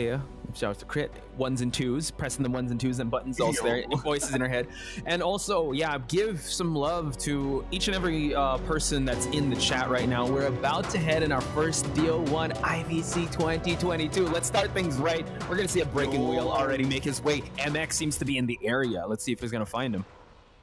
Yeah, shout out to Crit, ones and twos, pressing the ones and twos and buttons also there, voices in her head. And also, yeah, give some love to each and every person that's in the chat right now. We're about to head in our first DO1 IVC 2022. Let's start things right. We're going to see a breaking wheel already make his way. MX seems to be in the area. Let's see if he's going to find him.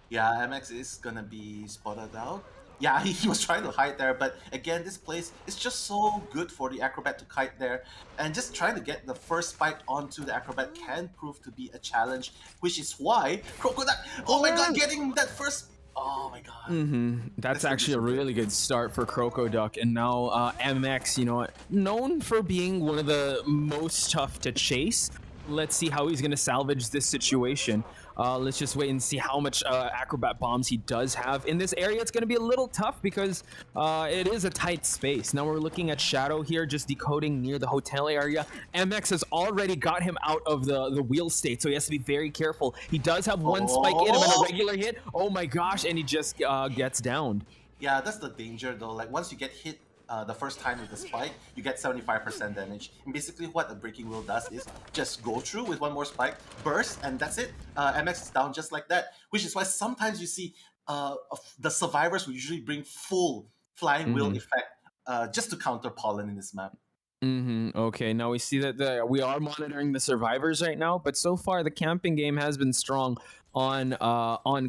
Yeah, MX is going to be spotted out. Yeah, he was trying to hide there, but again, this place is just so good for the Acrobat to kite there, and just trying to get the first spike onto the Acrobat can prove to be a challenge, which is why Crocodile, oh my god, getting that first, oh my god. That's actually a really good start for Crocoduck, and now MX, you know, known for being one of the most tough to chase. Let's see how he's going to salvage this situation. Let's just wait and see how much Acrobat bombs he does have. In this area, it's going to be a little tough because it is a tight space. Now we're looking at Shadow here, just decoding near the hotel area. MX has already got him out of the wheel state, so he has to be very careful. He does have one spike in him and a regular hit. Oh my gosh, and he just gets downed. Yeah, that's the danger though. Like once you get hit the first time with the spike, you get 75% damage. And basically what a breaking wheel does is just go through with one more spike, burst, and that's it. MX is down just like that, which is why sometimes you see the survivors will usually bring full flying wheel effect just to counter Pollen in this map. Okay, now we see that we are monitoring the survivors right now, but so far the camping game has been strong on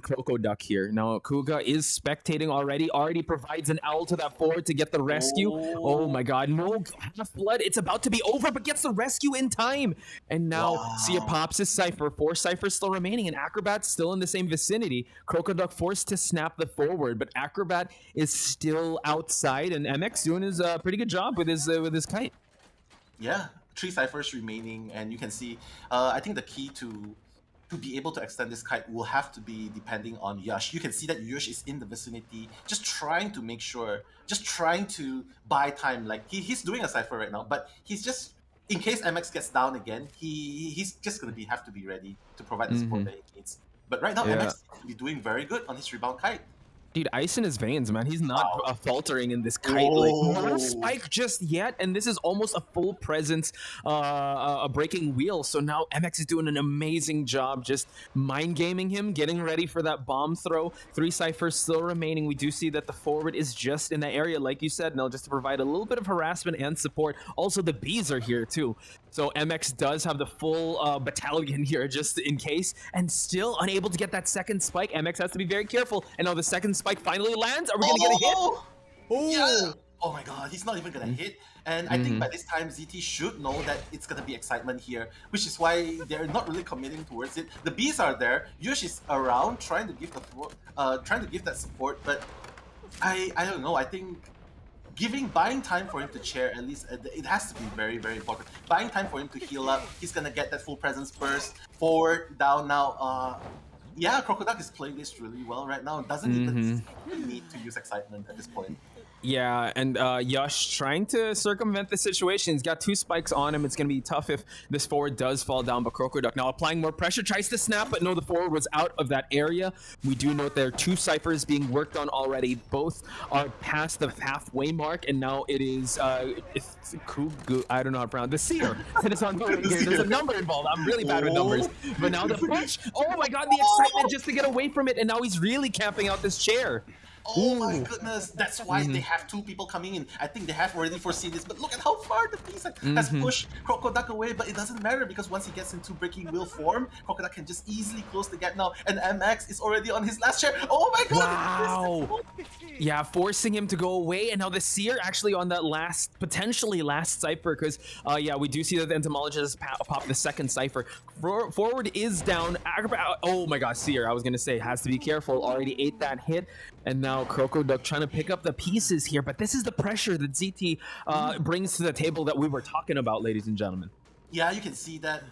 Crocoduck here. Now Kuga is spectating already provides an owl to that forward to get the rescue. Oh my god, no half blood. It's about to be over, but gets the rescue in time. And now Seer pops his Cypher. 4 Cyphers still remaining, and Acrobat's still in the same vicinity. Crocoduck forced to snap the forward, but Acrobat is still outside, and MX doing his pretty good job with his kite. Yeah, 3 Cyphers remaining, and you can see, I think the key to be able to extend this kite will have to be depending on Yash. You can see that Yash is in the vicinity, just trying to make sure, just trying to buy time. Like he's doing a Cypher right now, but he's just, in case MX gets down again, he's just going to have to be ready to provide the support that he needs. But right now, MX seems to be doing very good on his rebound kite. Dude, ice in his veins, man. He's not faltering in this kite. Like, no spike just yet, and this is almost a full presence, a breaking wheel. So now MX is doing an amazing job just mind gaming him, getting ready for that bomb throw. 3 Cyphers still remaining. We do see that the forward is just in that area, like you said, Nell, just to provide a little bit of harassment and support. Also, the bees are here too. So MX does have the full battalion here just in case, and still unable to get that second spike. MX has to be very careful. And now the second spike finally lands. Are we gonna get a hit? Yeah. Oh my god, he's not even gonna hit. And I think by this time ZT should know that it's gonna be excitement here, which is why they're not really committing towards it. The bees are there. Yush is around trying to give that support, but I don't know. I think buying time for him to chair, at least it has to be very, very important. Buying time for him to heal up. He's gonna get that full presence burst forward, down now. Yeah, Crocoduck is playing this really well right now. Doesn't even need to use excitement at this point. Yeah, and Yash trying to circumvent the situation. He's got 2 spikes on him. It's going to be tough if this forward does fall down, but Crocoduck now applying more pressure, tries to snap, but no, the forward was out of that area. We do note there are 2 Cyphers being worked on already. Both are past the halfway mark, and now it is, it's Kugu, I don't know how to pronounce the Seer. It is on here. There's a number involved. I'm really bad with numbers. But now the push. Oh my god, the excitement just to get away from it, and now he's really camping out this chair. Oh my goodness, that's why they have 2 people coming in. I think they have already foreseen this, but look at how far the piece has pushed Crocoduck away, but it doesn't matter because once he gets into breaking wheel form, Crocoduck can just easily close the gap now, and MX is already on his last chair. Oh my god! Wow! Yeah, forcing him to go away, and now the Seer actually on that potentially last Cypher, because yeah, we do see that the Entomologist popped the second Cypher. Forward is down. Oh my god, Seer, I was gonna say, has to be careful, already ate that hit, and now Crocoduck trying to pick up the pieces here, but this is the pressure that ZT brings to the table that we were talking about, ladies and gentlemen. Yeah, you can see that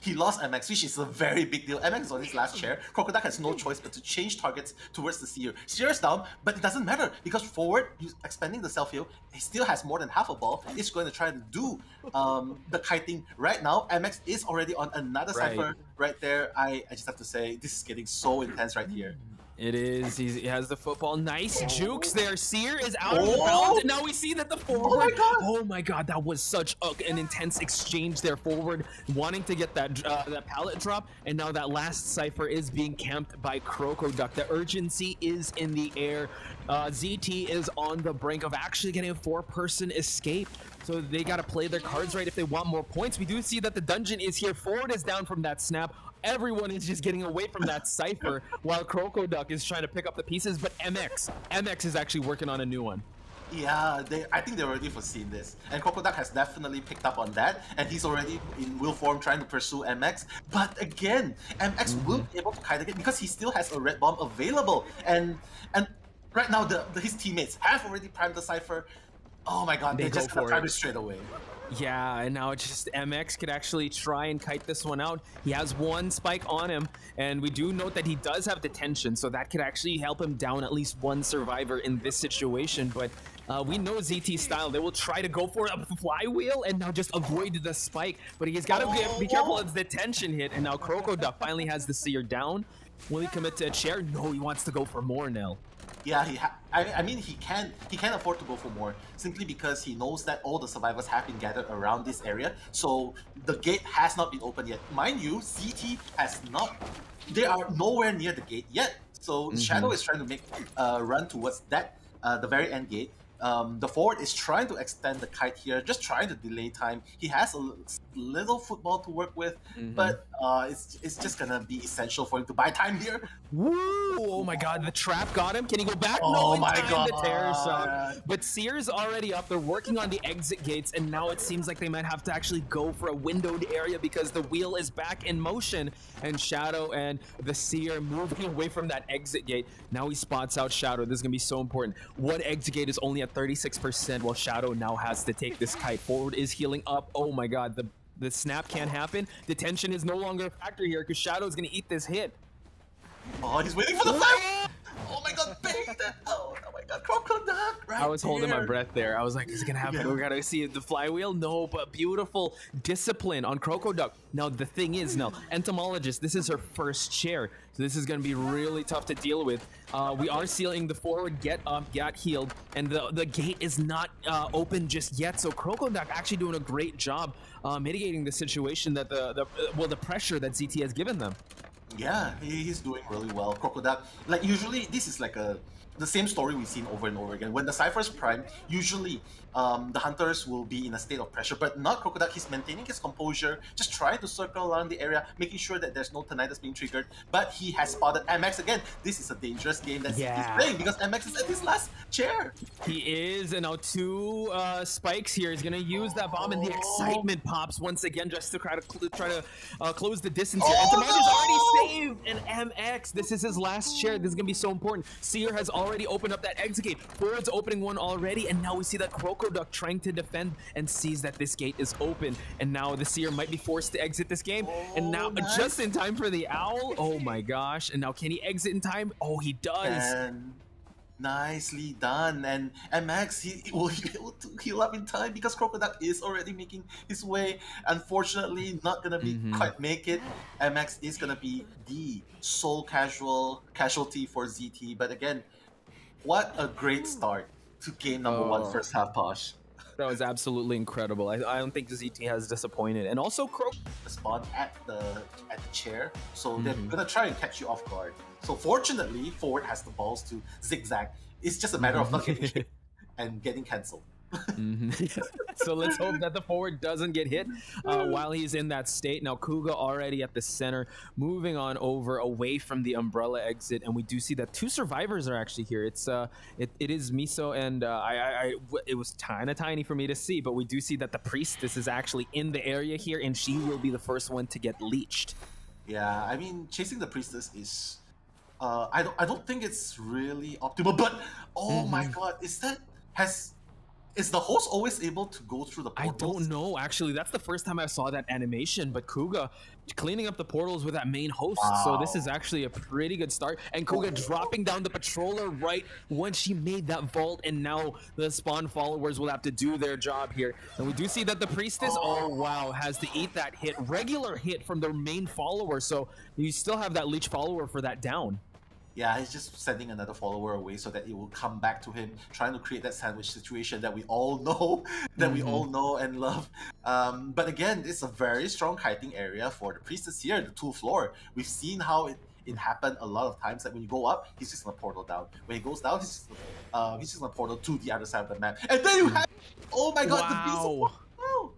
he lost MX, which is a very big deal. MX is on his last chair. Crocoduck has no choice but to change targets towards the Seer. Seer is down, but it doesn't matter because forward, expanding the self-heal, he still has more than half a ball. He's going to try to do the kiting right now. MX is already on another Cypher right there. I just have to say, this is getting so intense right here. It is. He has the football. Nice jukes there. Seer is out of bounds, and now we see that the forward. Oh my god, that was such an intense exchange there. Forward wanting to get that that pallet drop, and now that last Cypher is being camped by Crocoduck. The urgency is in the air. ZT is on the brink of actually getting a 4-person escape. So they got to play their cards right if they want more points. We do see that the dungeon is here. Forward is down from that snap. Everyone is just getting away from that Cypher while Crocoduck is trying to pick up the pieces. But MX is actually working on a new one. Yeah, I think they're already foreseen this. And Crocoduck has definitely picked up on that. And he's already in will form trying to pursue MX. But again, MX will be able to kite again because he still has a red bomb available. And right now, his teammates have already primed the Cypher. Oh my god, they're just gonna prime it straight away. Yeah, and now it's just MX could actually try and kite this one out. He has one spike on him, and we do note that he does have detention, so that could actually help him down at least one survivor in this situation. But we know ZT style. They will try to go for a flywheel and now just avoid the spike. But he's got to be careful of the detention hit, and now Crocoduck finally has the Seer down. Will he commit to a chair? No, he wants to go for more now. Yeah, I mean he can afford to go for more simply because he knows that all the survivors have been gathered around this area. So the gate has not been opened yet. Mind you, ZT has not. They are nowhere near the gate yet. So Shadow is trying to make run towards that the very end gate. The forward is trying to extend the kite here, just trying to delay time. He has a little football to work with, but it's just gonna be essential for him to buy time here. Woo! Oh my god, the trap got him. Can he go back? Oh no, my god, the terror shot. But Seer's already up. They're working on the exit gates, and now it seems like they might have to actually go for a windowed area because the wheel is back in motion. And Shadow and the Seer moving away from that exit gate. Now he spots out Shadow. This is gonna be so important. One exit gate is only at 36%, while Shadow now has to take this kite. Forward is healing up. Oh my god, the snap can't happen. Detention is no longer a factor here because Shadow is going to eat this hit. Oh, he's waiting for the fight! Oh my god, baked it! Oh my god, Crocoduck! Right, I was holding my breath there. I was like, is it going to happen? Yeah. We got to see the flywheel? No, but beautiful discipline on Crocoduck. Now, the thing is, Entomologist, this is her first chair. So this is going to be really tough to deal with. We are sealing the forward, get up, got healed, and the gate is not open just yet. So Crocoduck actually doing a great job mitigating the situation that the pressure that ZT has given them. Yeah, he's doing really well. Crocoduck, like usually this is like the same story we've seen over and over again. When the Cypher's prime, usually the hunters will be in a state of pressure, but not Crocoduck. He's maintaining his composure, just trying to circle around the area, making sure that there's no tinnitus being triggered. But he has spotted MX again. This is a dangerous game that he's playing because MX is at his last chair. He is, and now 2 spikes here. He's gonna use that bomb, and the excitement pops once again just to try to close the distance here. And is already saved, and MX. This is his last chair. This is gonna be so important. Seer has already opened up that exit gate. Forward's opening one already, and now we see that Crocoduck trying to defend and sees that this gate is open, and now the Seer might be forced to exit this game. And now just in time for the owl. Oh my gosh. And now can he exit in time? Oh, he does. And nicely done. And MX, he will be able to heal up in time because Crocoduck is already making his way. Unfortunately, not gonna be quite make it. MX is gonna be the sole casualty for ZT. But again, what a great start to game number 1 first half, Posh. That was absolutely incredible. I don't think ZT has disappointed. And also spawn at the chair, so they're gonna try and catch you off guard. So fortunately, forward has the balls to zigzag. It's just a matter of not getting hit and getting cancelled. So let's hope that the forward doesn't get hit while he's in that state. Now Kuga already at the center, moving on over away from the umbrella exit, and we do see that 2 survivors are actually here. It's it is Miso, and it was kind of tiny for me to see, but we do see that the priestess is actually in the area here, and she will be the first one to get leeched. Yeah, I mean, chasing the priestess is I don't think it's really optimal, but oh my god, is the host always able to go through the portals? I don't know, actually. That's the first time I saw that animation, but Kuga cleaning up the portals with that main host. Wow. So this is actually a pretty good start. And Kuga dropping down the patroller right when she made that vault, and now the spawn followers will have to do their job here. And we do see that the priestess, oh wow, has to eat that hit, regular hit from their main follower. So you still have that leech follower for that down. Yeah, he's just sending another follower away so that it will come back to him, trying to create that sandwich situation that we all know, and love. But again, it's a very strong kiting area for the priestess here, the 2 floor. We've seen how it happened a lot of times that when you go up, he's just gonna portal down. When he goes down, he's just gonna portal to the other side of the map. And then you have, oh my god, the beast.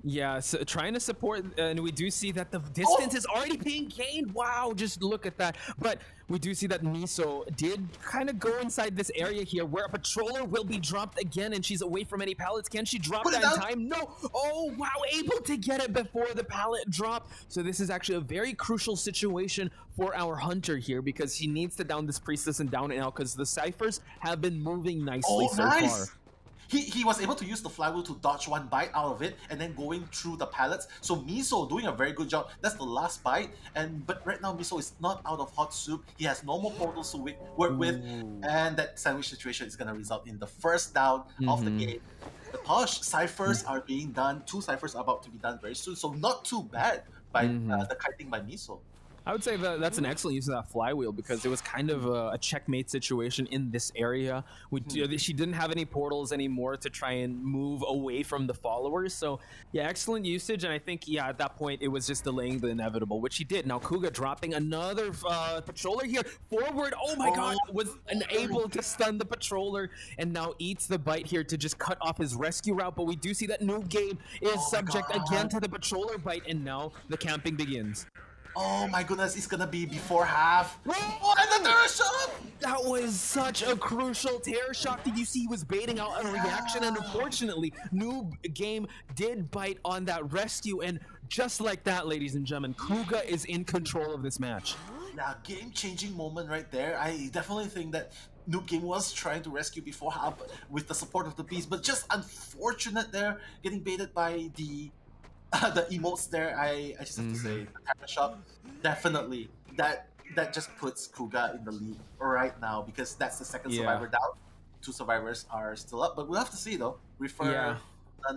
Yeah, so trying to support, and we do see that the distance is already being gained. Wow, just look at that. But we do see that Miso did kind of go inside this area here where a patroller will be dropped again, and she's away from any pallets. Can she drop that in time? No. Oh, wow, able to get it before the pallet drop. So this is actually a very crucial situation for our hunter here because he needs to down this priestess and down it now because the ciphers have been moving nicely so far. He was able to use the flywheel to dodge 1 bite out of it and then going through the pallets. So Miso doing a very good job. That's the last bite. But right now Miso is not out of hot soup. He has normal portals to work with, and that sandwich situation is gonna result in the first down of the game. The Tosh ciphers are being done. 2 ciphers are about to be done very soon. So not too bad by the kiting by Miso. I would say that that's an excellent use of that flywheel because it was kind of a checkmate situation in this area. She didn't have any portals anymore to try and move away from the followers. So yeah, excellent usage. And I think, yeah, at that point, it was just delaying the inevitable, which she did. Now Kuga dropping another patroller here forward. Oh my god, was unable to stun the patroller and now eats the bite here to just cut off his rescue route. But we do see that Noob Game is subject again to the patroller bite, and now the camping begins. Oh my goodness, it's gonna be before half. Oh, and the terror shock! That was such a crucial terror shock. Did you see he was baiting out a reaction? And unfortunately, Noob Game did bite on that rescue. And just like that, ladies and gentlemen, Kuga is in control of this match. Yeah, game-changing moment right there. I definitely think that Noob Game was trying to rescue before half with the support of the beast, but just unfortunate there, getting baited by the emotes there. I just have to say, the terror shock, definitely that just puts Kuga in the lead right now because that's the second survivor down. 2 survivors are still up, but we'll have to see though. Refer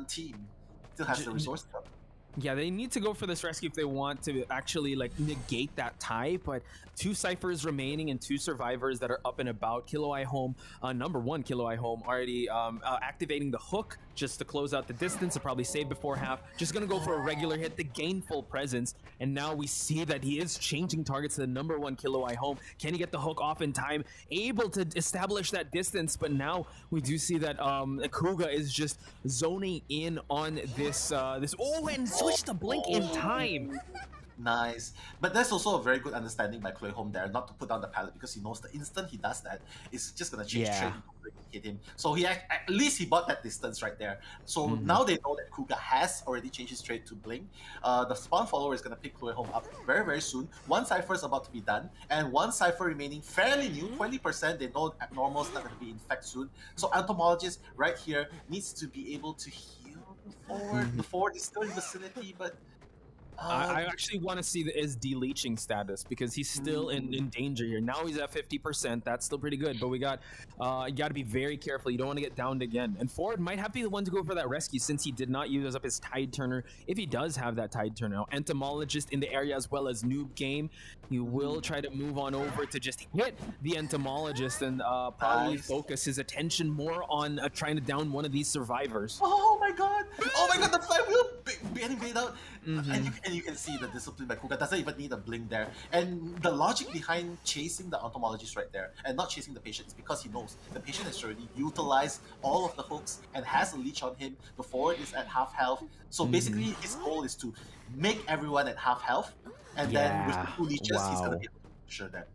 team still has the resources up. Yeah, they need to go for this rescue if they want to actually like negate that tie, but 2 ciphers remaining and 2 survivors that are up and about. Kilo I Home, number 1 Kilo I Home already activating the hook just to close out the distance to probably save before half. Just gonna go for a regular hit to gain full presence, and now we see that he is changing targets to the number 1 Kilo I Home. Can he get the hook off in time? Able to establish that distance, but now we do see that Kuga is just zoning in on this and switch to blink in time. Nice. But there's also a very good understanding by Chloe Home there not to put down the pallet because he knows the instant he does that, it's just going to change trade and hit him. So he at least he bought that distance right there. So now they know that Kuga has already changed his trade to blink. The spawn follower is going to pick Chloe Home up very, very soon. 1 cipher is about to be done and 1 cipher remaining fairly new, 20%. They know abnormal is not going to be infect soon. So Entomologist right here needs to be able to heal the forward. The forward is still in vicinity, but I actually want to see his deleaching status because he's still in danger here. Now he's at 50%. That's still pretty good, but we got you got to be very careful. You don't want to get downed again. And Ford might have to be the one to go for that rescue since he did not use up his Tide Turner. If he does have that Tide Turner, now Entomologist in the area as well as Noob Game, he will try to move on over to just hit the Entomologist and probably focus his attention more on trying to down one of these survivors. Oh my god! Oh my god! The flywheel getting baited out. And you can see the discipline by Kuga doesn't even need a blink there. And the logic behind chasing the Entomologist right there and not chasing the patient is because he knows the patient has already utilized all of the hooks and has a leech on him. The forward is at half health. So basically his goal is to make everyone at half health, and then with the 2 leeches he's gonna be able to make sure that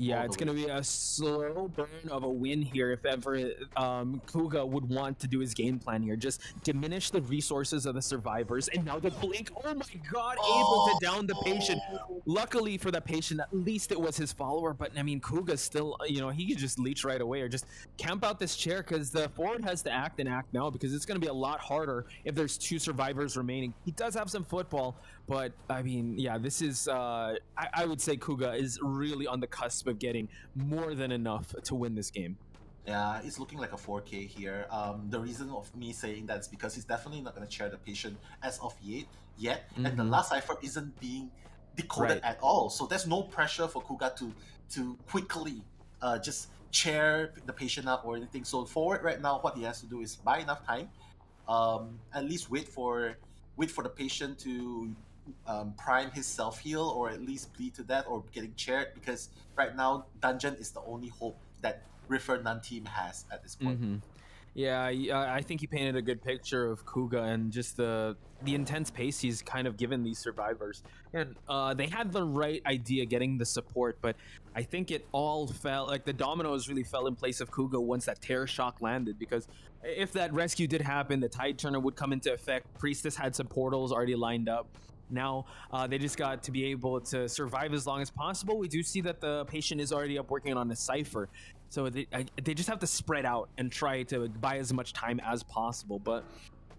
Yeah, it's going to be a slow burn of a win here if ever Kuga would want to do his game plan here. Just diminish the resources of the survivors. And now the blink, oh my god, able to down the patient. Luckily for the patient, at least it was his follower. But I mean, Kuga's still, you know, he could just leech right away or just camp out this chair because the forward has to act and act now because it's going to be a lot harder if there's 2 survivors remaining. He does have some football, but I mean, yeah, this is, I would say Kuga is really on the cusp of getting more than enough to win this game. Yeah, it's looking like a 4K here. The reason of me saying that is because he's definitely not going to chair the patient as of yet, and the last cipher isn't being decoded at all. So there's no pressure for Kuga to quickly just chair the patient up or anything. So forward right now, what he has to do is buy enough time, at least wait for the patient to prime his self heal or at least bleed to death or getting chaired, because right now dungeon is the only hope that Refer Nun team has at this point. Yeah, I think you painted a good picture of Kuga and just the intense pace he's kind of given these survivors. And they had the right idea getting the support, but I think it all fell, like the dominoes really fell in place of Kuga once that terror shock landed, because if that rescue did happen, the Tide Turner would come into effect. Priestess had some portals already lined up. Now they just got to be able to survive as long as possible. We do see that the patient is already up working on a cipher, so they just have to spread out and try to buy as much time as possible. But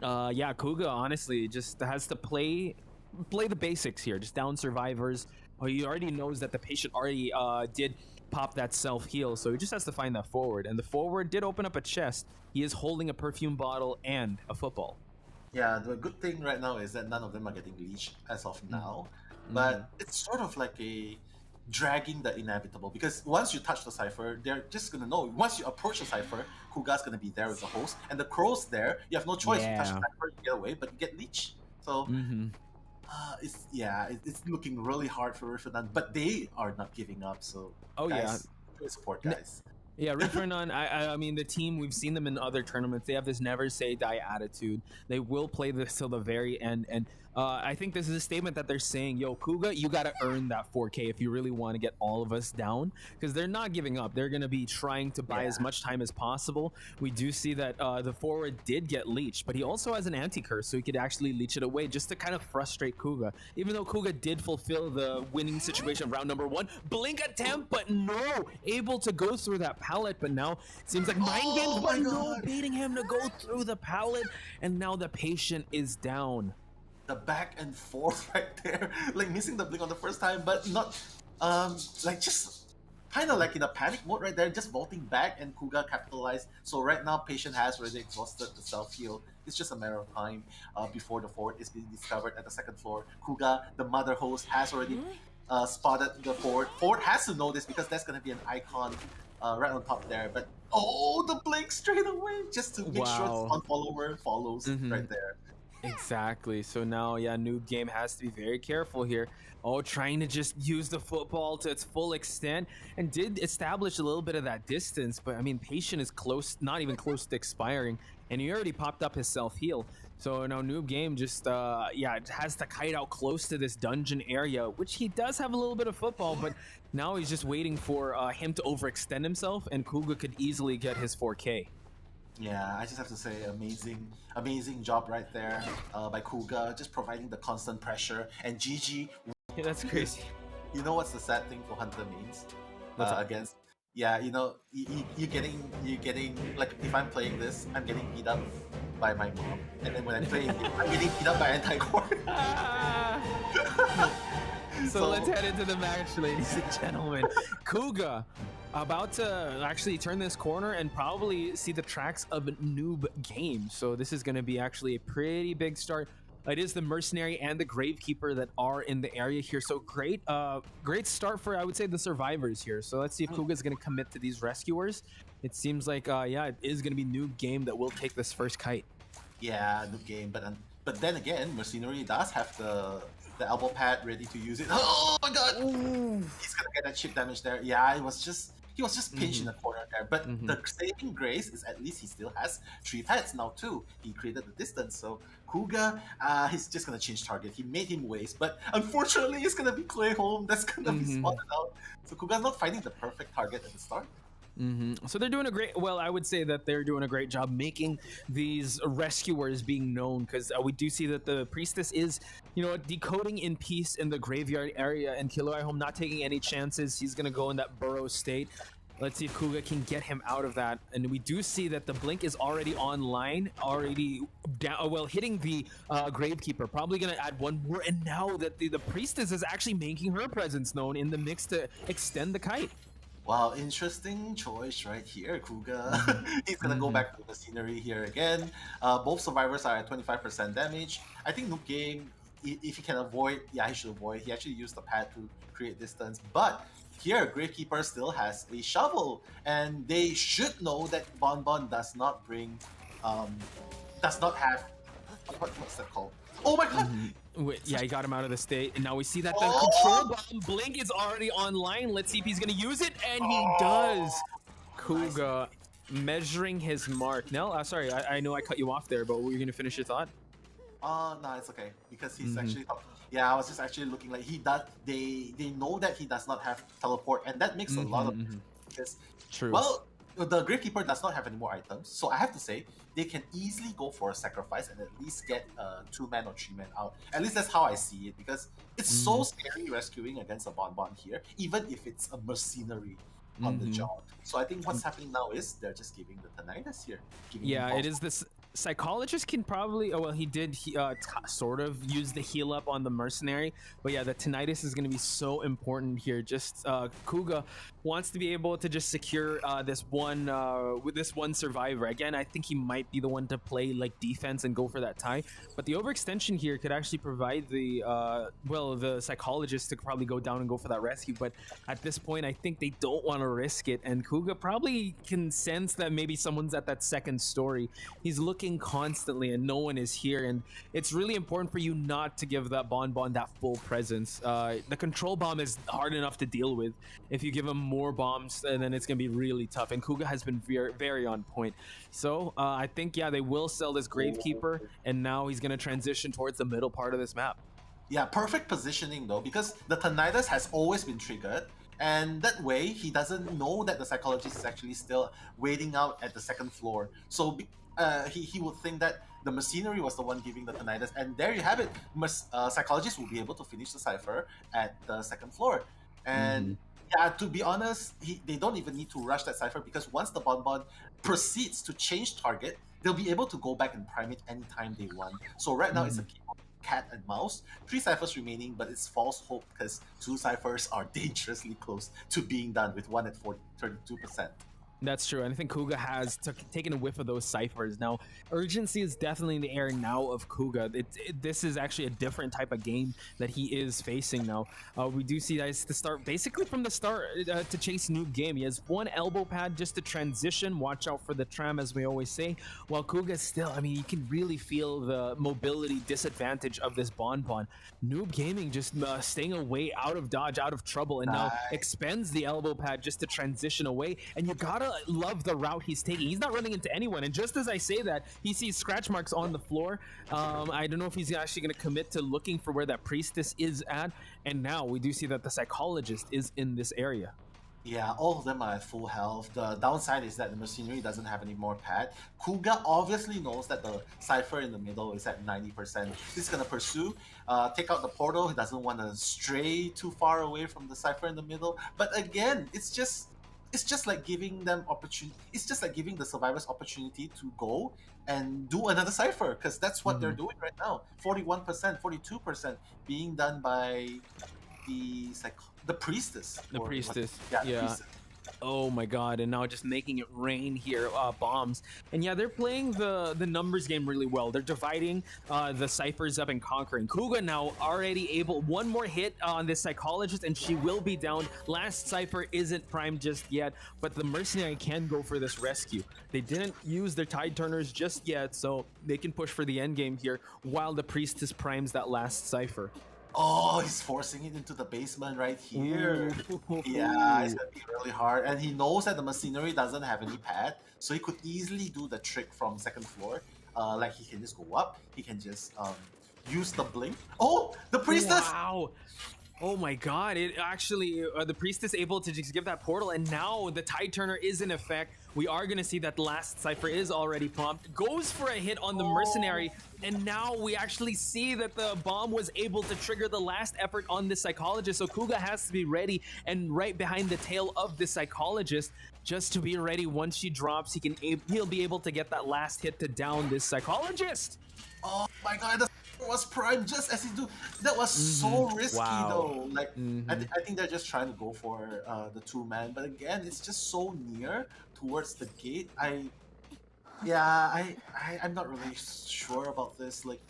yeah, Kuga honestly just has to play the basics here, just down survivors. He already knows that the patient already did pop that self heal, so he just has to find that forward. And the forward did open up a chest. He is holding a perfume bottle and a football. Yeah, the good thing right now is that none of them are getting leashed as of now, but it's sort of like a dragging the inevitable, because once you touch the cipher, they're just gonna know. Once you approach the cipher, Kuga's gonna be there as a host, and the crow's there. You have no choice. You touch the cipher, you get away, but you get leached. So it's looking really hard for Rifanan, but they are not giving up. So guys, support guys. Yeah, Rifernon, I mean, the team, we've seen them in other tournaments. They have this never say die attitude. They will play this till the very end. And I think this is a statement that they're saying, yo, Kuga, you got to earn that 4K if you really want to get all of us down, because they're not giving up. They're going to be trying to buy as much time as possible. We do see that the forward did get leeched, but he also has an anti-curse, so he could actually leech it away just to kind of frustrate Kuga. Even though Kuga did fulfill the winning situation of round number 1, blink attempt, but no, able to go through that pallet. But now it seems like mind games, but no, baiting him to go through the pallet, and now the patient is down. The back and forth right there, like missing the blink on the first time, but not like just kind of like in a panic mode right there, just vaulting back, and Kuga capitalized. So right now patient has already exhausted the self heal. It's just a matter of time before the fort is being discovered at the second floor. Kuga, the mother host, has already spotted the fort. Fort has to know this because that's going to be an icon right on top there. But the blink straight away, just to make sure the follower follows right there. Exactly. So now, yeah, Noob Game has to be very careful here. Trying to just use the football to its full extent, and did establish a little bit of that distance. But I mean, Patient is close, not even close to expiring, and he already popped up his self heal. So now Noob Game just, has to kite out close to this dungeon area, which he does have a little bit of football, but now he's just waiting for him to overextend himself, and Kuga could easily get his 4K. Yeah, I just have to say, amazing job right there by Kuga, just providing the constant pressure. And GG. Yeah, that's crazy. You know what's the sad thing for Hunter means? Against, you know, you getting like, if I'm playing this, I'm getting beat up by my mom, and then when I'm playing it, I'm getting beat up by anti-core. So let's head into the match, ladies and gentlemen. Kuga about to actually turn this corner and probably see the tracks of a Noob Game. So this is going to be actually a pretty big start. It is the Mercenary and the Gravekeeper that are in the area here. So great start for, I would say, the survivors here. So let's see if Kuga is going to commit to these rescuers. It seems like, it is going to be Noob Game that will take this first kite. Yeah, Noob Game, but then again, Mercenary does have the elbow pad ready to use it. Oh my god! Ooh. He's gonna get that chip damage there. Yeah, he was just pinched in the corner there. But the saving grace is at least he still has 3 pads now too. He created the distance. So Kuga, he's just gonna change target. He made him waste, but unfortunately it's gonna be Clay Home that's gonna be spotted out. So Kuga's not finding the perfect target at the start. So they're doing I would say that they're doing a great job making these rescuers being known, because we do see that the Priestess is, decoding in peace in the graveyard area, and Kiloi Home not taking any chances. He's going to go in that burrow state. Let's see if Kuga can get him out of that. And we do see that the blink is already online, already down, hitting the Gravekeeper. Probably going to add one more. And now that the Priestess is actually making her presence known in the mix to extend the kite. Wow, interesting choice right here, Kuga. He's gonna go back to the scenery here again. Both survivors are at 25% damage. I think Noob Game, if he can avoid, yeah, he should avoid. He actually used the pad to create distance, but here Gravekeeper still has a shovel, and they should know that Bonbon does not bring, does not have, what's that called? Oh my god! Wait, yeah, he got him out of the state, and now we see that the Oh! control bomb blink is already online. Let's see if he's gonna use it, and he does. Kuga measuring his mark. Nell, sorry, I know I cut you off there, but were you gonna finish your thought? No, it's okay because he's actually. Yeah, I was just actually looking like he does. They know that he does not have teleport, and that makes a lot of because. True. Well, the Gravekeeper does not have any more items, so I have to say they can easily go for a sacrifice and at least get 2-man or 3-man out. At least that's how I see it, because it's so scary rescuing against a Bonbon here, even if it's a mercenary on the job. So I think what's happening now is they're just giving the Tinnitus here. Yeah, it is this. Psychologist can probably, oh well, he did sort of use the heal up on the mercenary, but yeah, the Tinnitus is going to be so important here. Just Kuga wants to be able to just secure this one with this one survivor. Again, I think he might be the one to play like defense and go for that tie, but the overextension here could actually provide the well, the psychologist to probably go down and go for that rescue. But at this point, I think they don't want to risk it, and Kuga probably can sense that maybe someone's at that second story. He's looking constantly and no one is here, and it's really important for you not to give that Bonbon that full presence. The control bomb is hard enough to deal with. If you give him more bombs, then it's gonna be really tough, and Kuga has been very, very on point. So I think, yeah, they will sell this Gravekeeper, and now he's gonna transition towards the middle part of this map. Yeah, perfect positioning though, because the Tinnitus has always been triggered, and that way he doesn't know that the psychologist is actually still waiting out at the second floor. So he would think that the mercenary was the one giving the Tinnitus, and there you have it. Psychologist will be able to finish the cipher at the second floor. And yeah, to be honest, they don't even need to rush that cipher, because once the Bonbon proceeds to change target, they'll be able to go back and prime it anytime they want. So right now it's a game of cat and mouse. 3 ciphers remaining, but it's false hope because 2 ciphers are dangerously close to being done, with one at 32%. That's true, and I think Kuga has taken a whiff of those ciphers. Now, urgency is definitely in the air now of Kuga. This is actually a different type of game that he is facing now. We do see that it's the start, basically from the start, to chase noob game. He has one elbow pad just to transition. Watch out for the tram, as we always say. While Kuga still, I mean, you can really feel the mobility disadvantage of this Bonbon. Noob Gaming just staying away, out of dodge, out of trouble, and now expends the elbow pad just to transition away. And you gotta love the route he's taking. He's not running into anyone, and just as I say that, he sees scratch marks on the floor. I don't know if he's actually going to commit to looking for where that priestess is at, and now we do see that the psychologist is in this area. Yeah, all of them are at full health. The downside is that the mercenary doesn't have any more pad. Kuga obviously knows that the cipher in the middle is at 90%. He's gonna pursue, take out the portal. He doesn't want to stray too far away from the cipher in the middle. But again, it's just like giving them opportunity. It's just like giving the survivors opportunity to go and do another cipher, because that's what they're doing right now. 41%, 42% being done by the priestess. The priestess. Yeah. Priestess. Oh my god, and now just making it rain here, bombs. And yeah, they're playing the numbers game really well. They're dividing the ciphers up and conquering. Kuga now already able, one more hit on this psychologist and she will be down. Last cipher isn't primed just yet, but the mercenary can go for this rescue. They didn't use their tide turners just yet, so they can push for the end game here while the priestess primes that last cipher. Oh, he's forcing it into the basement right here. Yeah, it's gonna be really hard. And he knows that the mercenary doesn't have any pad, so he could easily do the trick from second floor. Like he can just go up, he can just use the blink. Oh, the priestess! Wow! Oh my god, it actually, the priestess able to just give that portal, and now the tide turner is in effect. We are going to see that the last cipher is already pumped, goes for a hit on the mercenary, and now we actually see that the bomb was able to trigger the last effort on the psychologist. So Kuga has to be ready and right behind the tail of the psychologist, just to be ready. Once she drops, he'll be able to get that last hit to down this psychologist. Oh my god, the was primed just as he do. That was so risky though. Like I think they're just trying to go for the 2-man, but again, it's just so near towards the gate. I'm not really sure about this. Like,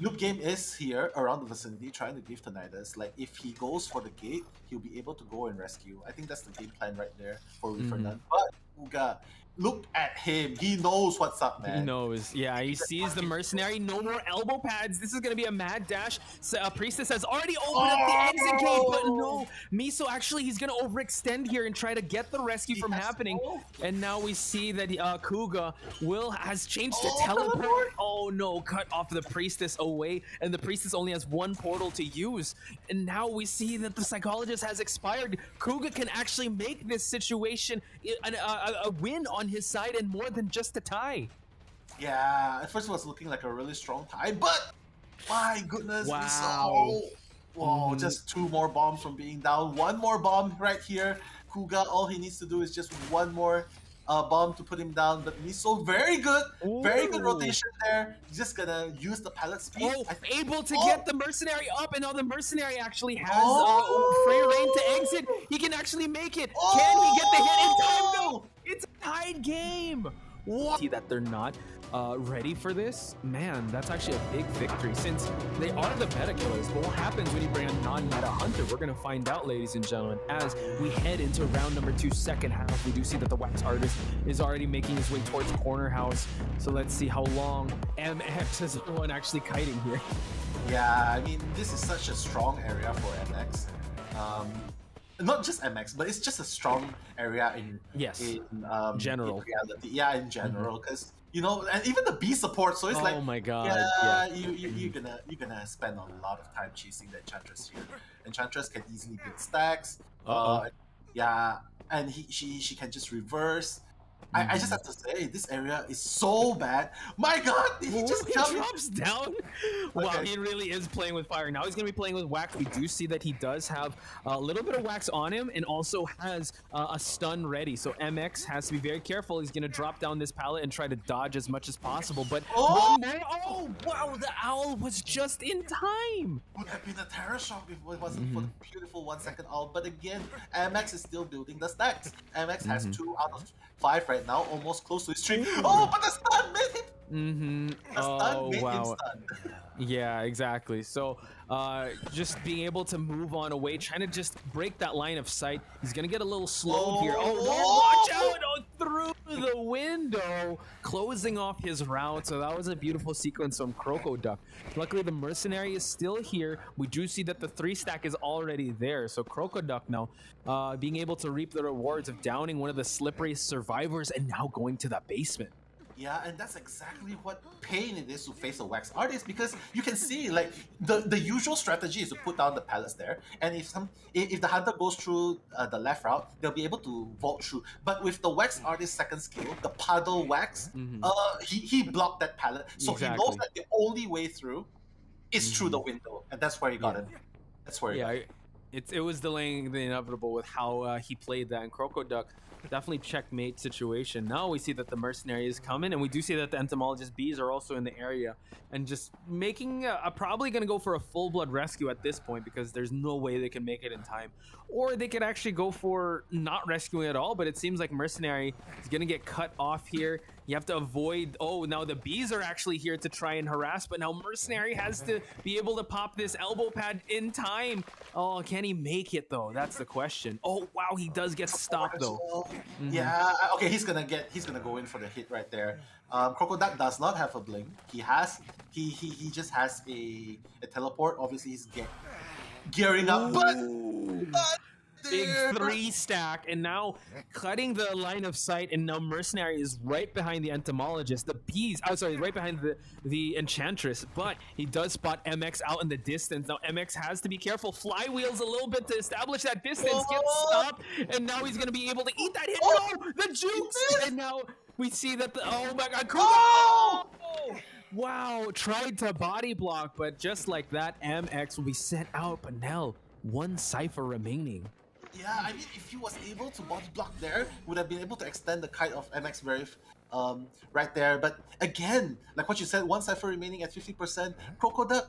Noob Game is here around the vicinity trying to give Tinnitus. Like, if he goes for the gate, he'll be able to go and rescue. I think that's the game plan right there for Fernand. But Uga, look at him. He knows what's up, man. He knows. Yeah, he sees the mercenary. No more elbow pads. This is going to be a mad dash. So, Priestess has already opened up the exit gate, but no. Miso, actually, he's going to overextend here and try to get the rescue from happening. And now we see that Kuga has changed to teleport. Oh, no. Cut off the Priestess away. And the Priestess only has one portal to use. And now we see that the Psychologist has expired. Kuga can actually make this situation a win on his side and more than just a tie. Yeah, at first it was looking like a really strong tie, but my goodness, wow. Whoa, just 2 more bombs from being down. 1 more bomb right here. Kuga, all he needs to do is just 1 more bomb to put him down. But Miso, very good rotation there. He's just gonna use the pallet speed. Able to get the mercenary up, and now the mercenary actually has free reign to exit. He can actually make it. Can he get the hit in time? No, it's a tied game. What? See that they're not ready for this? Man, that's actually a big victory since they are the meta killers. But what happens when you bring a non-meta hunter? We're going to find out, ladies and gentlemen, as we head into round number 2, second half. We do see that the Wax Artist is already making his way towards Corner House. So let's see how long MX is the one actually kiting here. Yeah, I mean, this is such a strong area for MX. Not just MX, but it's just a strong area in general. In reality. Yeah, in general, because you know, and even the B support. So it's like, oh my god, you're gonna spend a lot of time chasing the Enchantress here. Enchantress can easily build stacks. Yeah, and she can just reverse. I just have to say, this area is so bad. My god, did he just jump? He drops down? Wow, he really is playing with fire. Now he's going to be playing with Wax. We do see that he does have a little bit of Wax on him and also has a stun ready. So MX has to be very careful. He's going to drop down this pallet and try to dodge as much as possible. But one more. Oh, wow, the owl was just in time. Would have been a terror shock if it wasn't for the beautiful 1-second owl. But again, MX is still building the stacks. MX has 2 out of 5 right now, almost close to his streak. Oh, but the stun made him. The stun made him stun. Yeah, exactly. So just being able to move on away, trying to just break that line of sight. He's gonna get a little slowed here. Oh, watch out! Oh, through the window, closing off his route. So that was a beautiful sequence from Crocoduck. Luckily, the mercenary is still here. We do see that the 3-stack is already there. So Crocoduck now being able to reap the rewards of downing one of the slippery survivors and now going to the basement. Yeah, and that's exactly what pain it is to face a Wax Artist, because you can see, like, the usual strategy is to put down the pallets there, and if the hunter goes through the left route, they'll be able to vault through. But with the Wax Artist second skill, the Puddle Wax, he blocked that pallet, so he knows that the only way through is through the window, and that's where he got it. That's where he got it. It was delaying the inevitable with how he played that, and Crocoduck definitely checkmate situation. Now we see that the mercenary is coming, and we do see that the entomologist bees are also in the area and just making probably going to go for a full blood rescue at this point, because there's no way they can make it in time, or they could actually go for not rescuing at all. But it seems like mercenary is going to get cut off here. You have to avoid. Oh, now the bees are actually here to try and harass, but now mercenary has to be able to pop this elbow pad in time. Oh, can he make it though? That's the question. Oh wow, he does get stopped though. Yeah, okay, he's gonna go in for the hit right there. Crocoduck does not have a blink. He just has a teleport. Obviously, he's gearing up, but big 3-stack, and now cutting the line of sight, and now mercenary is right behind the entomologist. The bees, right behind the enchantress, but he does spot MX out in the distance. Now MX has to be careful. Flywheels a little bit to establish that distance, gets stopped, and now he's gonna be able to eat that hit. No, the jukes, and now we see that oh my god, Kuga! Wow, tried to body block, but just like that, MX will be sent out. But now 1 cipher remaining. Yeah, I mean, if he was able to body block there, would have been able to extend the kite of MX very right there. But again, like what you said, 1 cipher remaining at 50%. Crocoduck,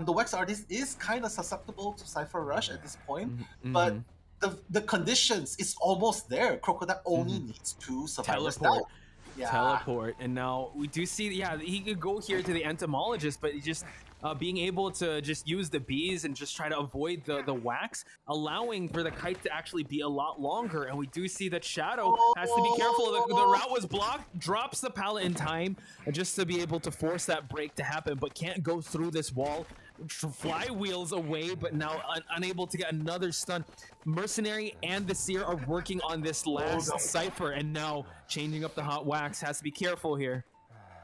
the Wax Artist is kind of susceptible to Cypher Rush at this point, but the conditions is almost there. Crocoduck only needs 2 survivors down. Teleport, and now we do see, he could go here to the entomologist, but he just being able to just use the bees and just try to avoid the wax, allowing for the kite to actually be a lot longer. And we do see that Shadow has to be careful. The route was blocked, drops the pallet in time just to be able to force that break to happen, but can't go through this wall. Flywheels away, but now unable to get another stun. Mercenary and the Seer are working on this last cipher, and now changing up the hot wax. Has to be careful here.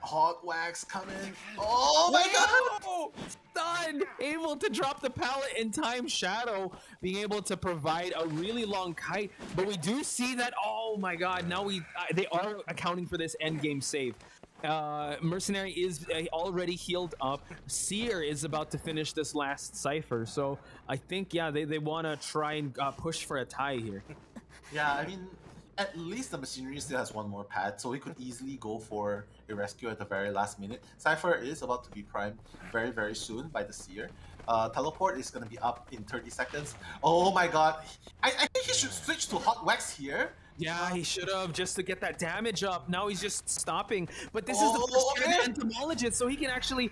Hot wax coming. Oh my god! Stunned! Able to drop the pallet in time. Shadow being able to provide a really long kite, but we do see that. Oh my god! Now they are accounting for this end game save. Mercenary is already healed up. Seer is about to finish this last cipher, so I think they want to try and push for a tie here. Yeah, I mean, at least the machinery still has one more pad, so he could easily go for a rescue at the very last minute. Cypher is about to be primed very, very soon by the Seer. Teleport is going to be up in 30 seconds. Oh my god. I think he should switch to Hot Wax here. Yeah, he should have, just to get that damage up. Now he's just stopping. But this is the first turn Entomologist, so he can actually...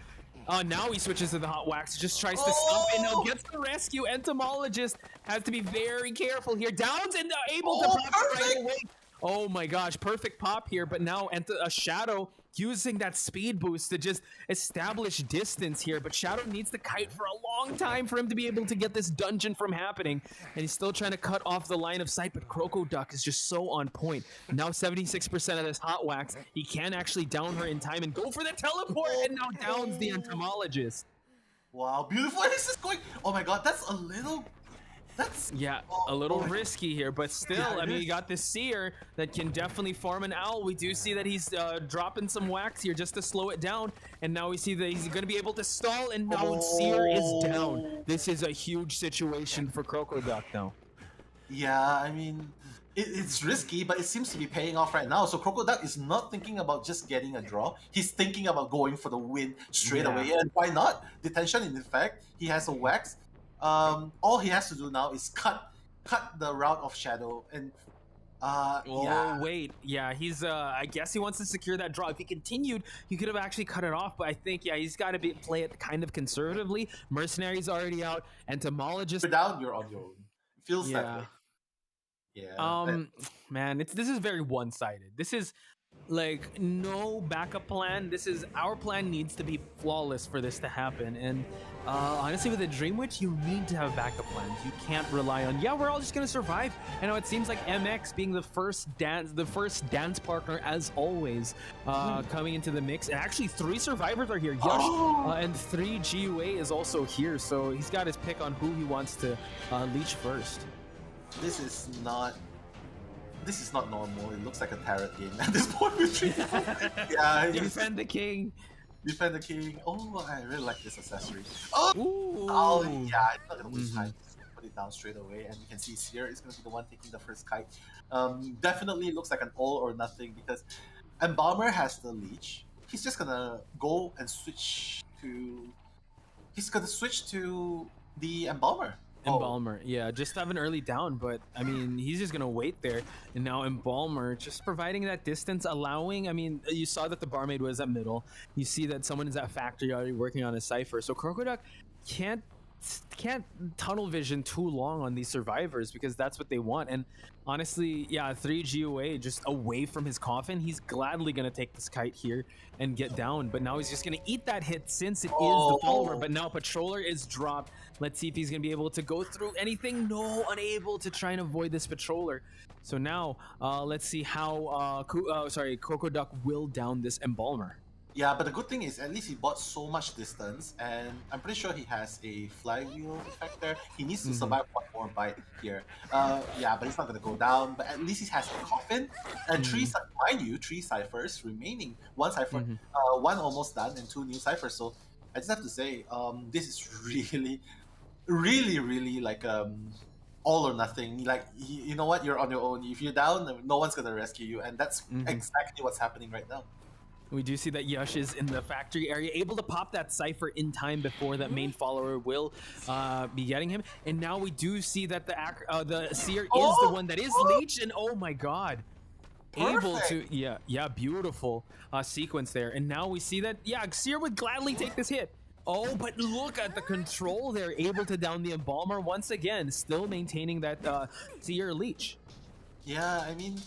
now he switches to the Hot Wax, just tries to stop and now gets the rescue. Entomologist has to be very careful here. Downs and able to pop right away. Oh my gosh, perfect pop here, but now a Shadow using that speed boost to just establish distance here, but Shadow needs the kite for a long time for him to be able to get this dungeon from happening, and he's still trying to cut off the line of sight, but Crocoduck is just so on point. Now 76% of this Hot Wax, he can actually down her in time and go for the teleport, and now downs the Entomologist. Wow, beautiful. This is going... Oh my god, that's a little... a little risky here, but still, I mean, you got this Seer that can definitely farm an owl. We do see that he's dropping some wax here just to slow it down, and now we see that he's going to be able to stall, and now Seer is down. This is a huge situation for Crocoduck now. Yeah, I mean, it's risky, but it seems to be paying off right now. So Crocoduck is not thinking about just getting a draw. He's thinking about going for the win straight away, and why not? Detention in effect. He has a wax. All he has to do now is cut the route of Shadow, and he's I guess he wants to secure that draw. If he continued, he could have actually cut it off, but I think he's got to play it kind of conservatively. Mercenary's already out. Entomologist, you're down, you're on your own. It feels that way. Yeah. Man, this is very one-sided. This is like no backup plan. Our plan needs to be flawless for this to happen, and honestly, with a Dream Witch, you need to have backup plans. You can't rely on we're all just gonna survive. I know it seems like MX being the first dance partner as always, coming into the mix, and actually 3 survivors are here. Yash and 3 GUA is also here, so he's got his pick on who he wants to leech first. This is not normal. It looks like a tarot game at this point. Defend the king. Defend the king. Oh, I really like this accessory. Ooh. I'm not gonna waste time. Just put it down straight away, and you can see Seer is gonna be the one taking the first kite. Definitely looks like an all or nothing because Embalmer has the leech. He's just gonna go and switch to. He's gonna switch to the Embalmer. Embalmer, just have an early down, but I mean, he's just gonna wait there, and now Embalmer just providing that distance, allowing. I mean, you saw that the barmaid was at middle. You see that someone is at factory already working on a cipher. So Crocoduck can't tunnel vision too long on these survivors because that's what they want. And honestly, 3 GOA just away from his coffin. He's gladly gonna take this kite here and get down, but now he's just gonna eat that hit since it is the follower. But now Patroller is dropped. Let's see if he's gonna be able to go through anything. No, unable to try and avoid this Patroller. So now let's see how Crocoduck will down this Embalmer. Yeah, but the good thing is at least he bought so much distance, and I'm pretty sure he has a flywheel effect there. He needs to survive one more bite here. But he's not going to go down, but at least he has a coffin. And 3 ciphers remaining. 1 cipher, 1 almost done, and 2 new ciphers. So I just have to say, this is really, really, really like all or nothing. Like, you know what, you're on your own. If you're down, no one's going to rescue you, and that's exactly what's happening right now. We do see that Yash is in the factory area, able to pop that cipher in time before that main follower will be getting him. And now we do see that the Seer is the one that is leech, and oh my god. Perfect. Able to, beautiful sequence there. And now we see that, Seer would gladly take this hit. Oh, but look at the control. They're able to down the Embalmer once again, still maintaining that Seer Leech. Yeah, I mean,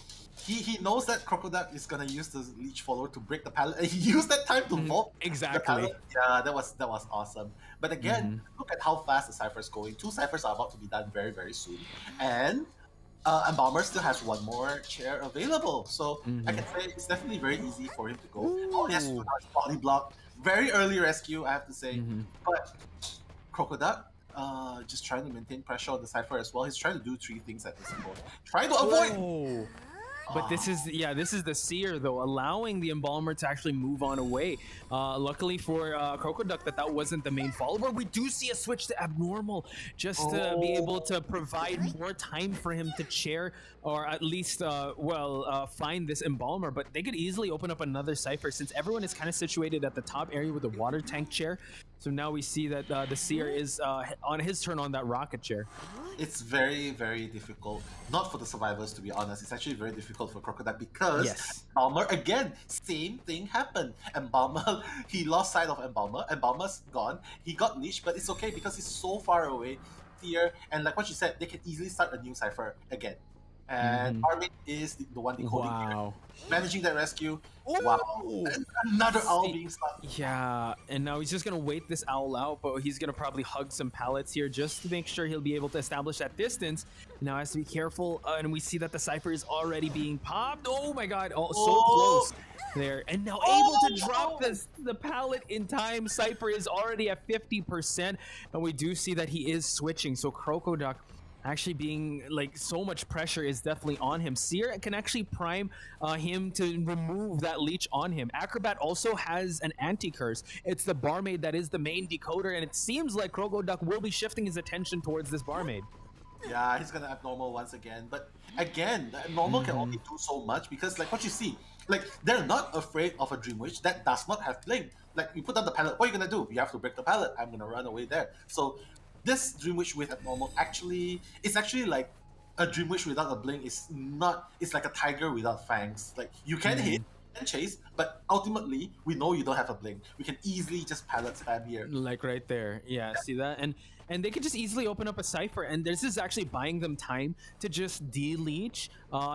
he knows that Crocodile is gonna use the Leech follower to break the pallet, and he used that time to vault Exactly. the pallet. Yeah, that was awesome. But again, look at how fast the Cypher is going. 2 Cyphers are about to be done very, very soon. And Embalmer still has 1 more chair available. So I can say it's definitely very easy for him to go. Oh, yes, body block. Very early rescue, I have to say. But Crocodile, just trying to maintain pressure on the Cypher as well. He's trying to do 3 things at this point. Trying to avoid... But this is the Seer though, allowing the Embalmer to actually move on away. Luckily for Crocoduck that wasn't the main follower. We do see a switch to Abnormal just to be able to provide more time for him to chair or at least find this Embalmer. But they could easily open up another Cypher since everyone is kind of situated at the top area with the water tank chair. So now we see that the Seer is on his turn on that rocket chair. It's very, very difficult. Not for the survivors, to be honest. It's actually very difficult for Crocodile because Embalmer, again, same thing happened. Embalmer, he lost sight of Embalmer. Embalmer's gone. He got leashed, but it's okay because he's so far away here. And like what you said, they can easily start a new Cypher again. And Armin is the one decoding here. Managing that rescue. Wow. And another owl being stuck. Yeah, and now he's just going to wait this owl out, but he's going to probably hug some pallets here just to make sure he'll be able to establish that distance. Now has to be careful, and we see that the Cypher is already being popped. Oh my god, so close there. And now able to drop the pallet in time. Cypher is already at 50%, and we do see that he is switching. So Crocoduck actually being like so much pressure is definitely on him. Seer can actually prime him to remove that leech on him. Acrobat also has an anti-curse. It's the barmaid that is the main decoder, and it seems like Crocoduck will be shifting his attention towards this barmaid. Yeah, he's gonna Abnormal once again. But again, the Abnormal can only do so much because like what you see, like they're not afraid of a Dream Witch that does not have Blink. Like you put down the pallet, what are you gonna do? You have to break the pallet. I'm gonna run away there. So this Dream Witch with Abnormal it's actually like a Dream Witch without a Blink is not, it's like a tiger without fangs. Like you can hit and chase, but ultimately we know you don't have a Blink. We can easily just pallet spam here. Like right there. Yeah, see that? And they could just easily open up a Cypher, and this is actually buying them time to just de-leech,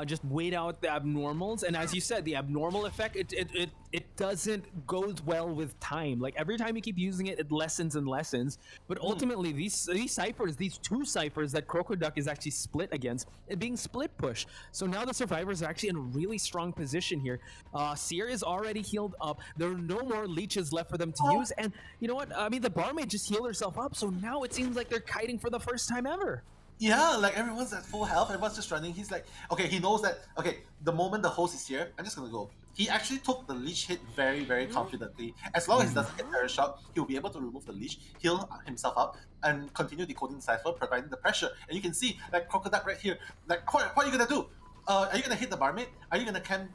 just wait out the Abnormals. And as you said, the Abnormal effect, it doesn't go well with time. Like every time you keep using it, it lessens and lessens. But ultimately, these Cyphers, these 2 Cyphers that Crocoduck is actually split against, it being split push. So now the survivors are actually in a really strong position here. Seer is already healed up. There are no more leeches left for them to use. And you know what? I mean, the barmaid just healed herself up. So now it seems like they're kiting for the first time ever. Yeah, like everyone's at full health, everyone's just running. He's like, okay, he knows that, okay, the moment the host is here, I'm just gonna go. He actually took the leech hit very, very confidently. As long as he doesn't get terror shock, he'll be able to remove the leech, heal himself up, and continue decoding the Cypher, providing the pressure. And you can see, like Crocodile right here, like what are you gonna do? Are you gonna hit the barmaid? Are you gonna cam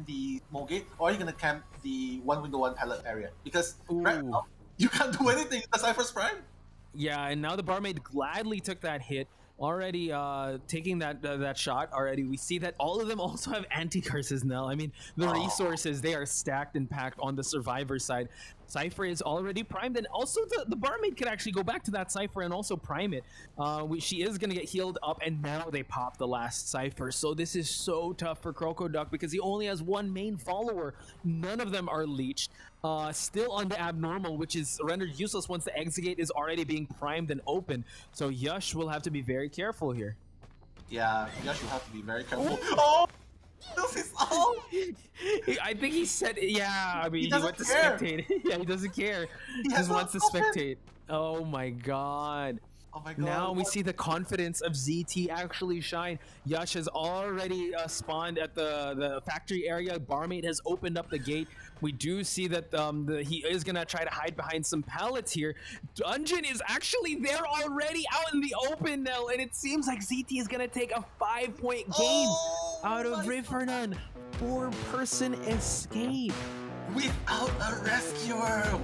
the Mogate? Or are you gonna cam the 1 window 1 pallet area? Because right now, you can't do anything with the Cypher's Prime. Yeah, and now the barmaid gladly took that hit, already taking that shot already. We see that all of them also have anti-curses now. I mean, the resources, they are stacked and packed on the survivor side. Cypher is already primed, and also the barmaid could actually go back to that Cypher and also prime it. She is going to get healed up, and now they pop the last Cypher. So this is so tough for Crocoduck because he only has 1 main follower. None of them are leeched. Still on the Abnormal, which is rendered useless once the exit gate is already being primed and open. So Yush will have to be very careful here. Yeah, Yush will have to be very careful. Oh! I think he said, yeah, I mean, he went to spectate. Yeah, he doesn't care. He just wants to spectate. Oh my god. Oh my god. Now we see the confidence of ZT actually shine. Yush has already spawned at the factory area. Barmaid has opened up the gate. We do see that he is going to try to hide behind some pallets here. Dungeon is actually there already out in the open now, and it seems like ZT is going to take a 5-point game out of Rivernan. 4-person escape. Without a rescuer!